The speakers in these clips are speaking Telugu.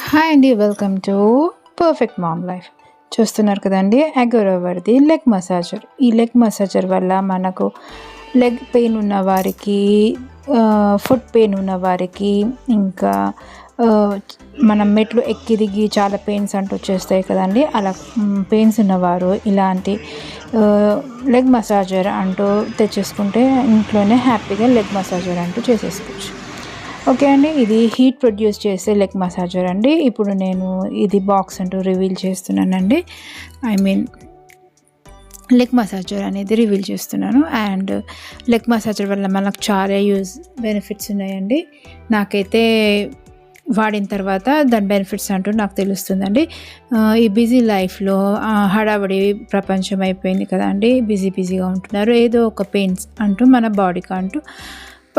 హాయ్ అండి, welcome to perfect mom life. చూస్తున్నారు కదండి, అగోరావర్ది లెగ్ మసాజర్. ఈ లెగ్ మసాజర్ వల్ల మనకు లెగ్ పెయిన్ ఉన్న వారికి, ఫుట్ పెయిన్ ఉన్న వారికి, ఇంకా మనం మెట్లు ఎక్కి దిగి చాలా పెయిన్స్ అంటూ వచ్చేస్తాయి కదండి. అలా పెయిన్స్ ఉన్నవారు ఇలాంటి లెగ్ మసాజర్ అంటూ తెచ్చేసుకుంటే ఇంట్లోనే హ్యాపీగా లెగ్ మసాజర్ అంటూ చేసేసుకోవచ్చు. ఓకే అండి, ఇది హీట్ ప్రొడ్యూస్ చేసే లెగ్ మసాజర్ అండి. ఇప్పుడు నేను ఇది బాక్స్ అంటూ రివీల్ చేస్తున్నానండి. లెగ్ మసాజర్ అనేది రివీల్ చేస్తున్నాను. అండ్ లెగ్ మసాజర్ వల్ల మనకు చాలా బెనిఫిట్స్ ఉన్నాయండి. నాకైతే వాడిన తర్వాత దాని బెనిఫిట్స్ అంటూ నాకు తెలుస్తుందండి. ఈ బిజీ లైఫ్లో హడావడి ప్రపంచం అయిపోయింది కదండి, బిజీగా ఉంటున్నారు. ఏదో ఒక పెయిన్స్ అంటూ మన బాడీకి అంటూ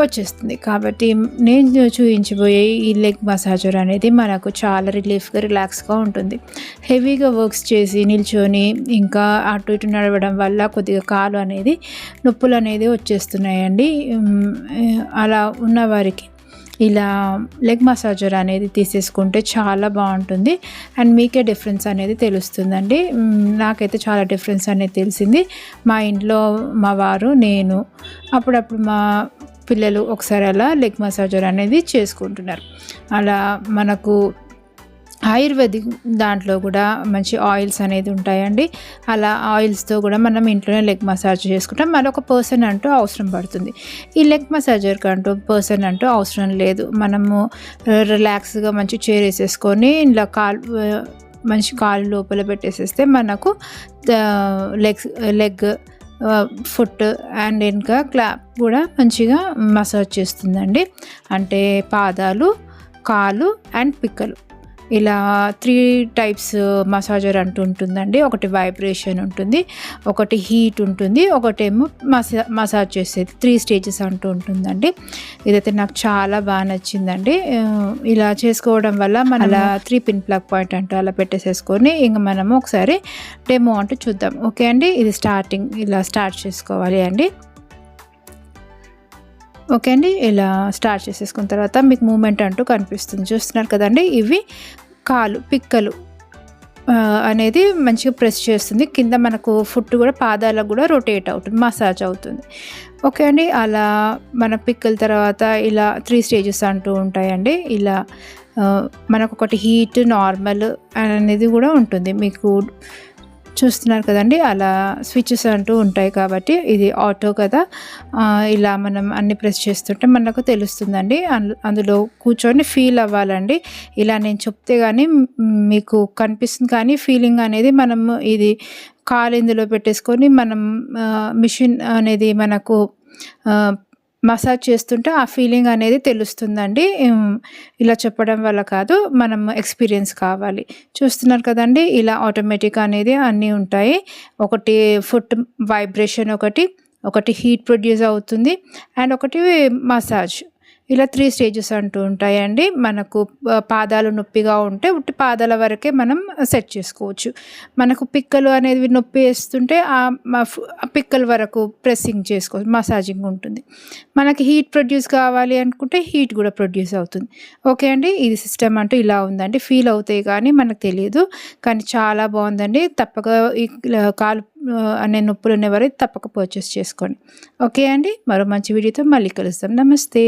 వచ్చేస్తుంది. కాబట్టి నేను చూపించబోయే ఈ లెగ్ మసాజర్ అనేది మనకు చాలా రిలాక్స్గా ఉంటుంది. హెవీగా వర్క్స్ చేసి నిల్చొని ఇంకా అటు ఇటు నడవడం వల్ల కొద్దిగా కాలు అనేది నొప్పులు అనేది వచ్చేస్తున్నాయండి. అలా ఉన్నవారికి ఇలా లెగ్ మసాజర్ అనేది తీసేసుకుంటే చాలా బాగుంటుంది. అండ్ మీకే డిఫరెన్స్ అనేది తెలుస్తుందండి. నాకైతే చాలా డిఫరెన్స్ అనేది తెలిసింది. మా ఇంట్లో మా వారు, నేను, అప్పుడప్పుడు మా పిల్లలు ఒకసారి అలా లెగ్ మసాజర్ అనేది చేసుకుంటున్నారు. అలా మనకు ఆయుర్వేదిక్ దాంట్లో కూడా మంచి ఆయిల్స్ అనేది ఉంటాయండి. అలా ఆయిల్స్తో కూడా మనం ఇంట్లోనే లెగ్ మసాజ్ చేసుకుంటాం. మరొక పర్సన్ అంటూ అవసరం పడుతుంది. ఈ లెగ్ మసాజర్కి అంటూ పర్సన్ అంటూ అవసరం లేదు. మనము రిలాక్స్గా మంచి చైర్ వేసేసుకొని ఇలా మంచి కాలు లోపల పెట్టేసేస్తే మనకు లెగ్, ఫుట్ అండ్ ఇంకా క్లాప్ కూడా మంచిగా మసాజ్ చేస్తుందండి. అంటే పాదాలు, కాలు అండ్ పిక్కలు, ఇలా 3 టైప్స్ మసాజర్ అంటూ ఉంటుందండి. ఒకటి వైబ్రేషన్ ఉంటుంది, ఒకటి హీట్ ఉంటుంది, ఒకటేమో మసాజ్ చేసేది 3 స్టేజెస్ అంటూ ఉంటుందండి. ఇదైతే నాకు చాలా బాగా నచ్చిందండి. ఇలా చేసుకోవడం వల్ల మన అలా 3 పిన్ ప్లగ్ పాయింట్ అంటూ అలా పెట్టేసేసుకొని ఇంక మనము ఒకసారి డెమో అంటూ చూద్దాం. ఓకే అండి, ఇది ఇలా స్టార్ట్ చేసుకోవాలి అండి. ఓకే అండి, ఇలా స్టార్ట్ చేసేసుకున్న తర్వాత మీకు మూమెంట్ అంటూ కనిపిస్తుంది. చూస్తున్నారు కదండి, ఇవి కాలు, పిక్కలు అనేది మంచిగా ప్రెస్ చేస్తుంది. కింద మనకు ఫుట్ కూడా, పాదాలకు కూడా రొటేట్ అవుతుంది, మసాజ్ అవుతుంది. ఓకే అండి, అలా మన పిక్కల తర్వాత ఇలా 3 స్టేజెస్ అంటూ ఉంటాయండి. ఇలా మనకు ఒకటి హీట్, నార్మల్ అనేది కూడా ఉంటుంది. మీకు చూస్తున్నారు కదండి, అలా స్విచెస్ అంటూ ఉంటాయి. కాబట్టి ఇది ఆటో కదా, ఇలా మనం అన్ని ప్రెస్ చేస్తుంటే మనకు తెలుస్తుందండి. అందులో కూర్చొని ఫీల్ అవ్వాలండి. ఇలా నేను చెప్తే కానీ మీకు కనిపిస్తుంది, కానీ ఫీలింగ్ అనేది మనం ఇది కాలు ఇందులో పెట్టేసుకొని మనం మిషన్ అనేది మనకు మసాజ్ చేస్తుంటే ఆ ఫీలింగ్ అనేది తెలుస్తుందండి. ఇలా చెప్పడం వల్ల కాదు, మనం ఎక్స్పీరియన్స్ కావాలి. చూస్తున్నారు కదండి, ఇలా ఆటోమేటిక్ అనేది అన్నీ ఉంటాయి. ఒకటి ఫుట్ వైబ్రేషన్, ఒకటి హీట్ ప్రొడ్యూస్ అవుతుంది, అండ్ ఒకటి మసాజ్. ఇలా 3 స్టేజెస్ అంటూ ఉంటాయండి. మనకు పాదాలు నొప్పిగా ఉంటే ఉట్టి పాదాల వరకే మనం సెట్ చేసుకోవచ్చు. మనకు పిక్కలు అనేది నొప్పి వేస్తుంటే ఆ పిక్కల వరకు ప్రెస్సింగ్ చేసుకోవచ్చు, మసాజింగ్ ఉంటుంది. మనకి హీట్ ప్రొడ్యూస్ కావాలి అనుకుంటే హీట్ కూడా ప్రొడ్యూస్ అవుతుంది. ఓకే అండి, ఇది సిస్టమ్ అంటూ ఇలా ఉందండి. ఫీల్ అవుతాయి కానీ మనకు తెలియదు, కానీ చాలా బాగుందండి. తప్పక ఈ కాలు అనే నొప్పులు ఉన్నవారు తప్పక పర్చేస్ చేసుకోండి. ఓకే అండి, మరో మంచి వీడియోతో మళ్ళీ కలుస్తాం. నమస్తే.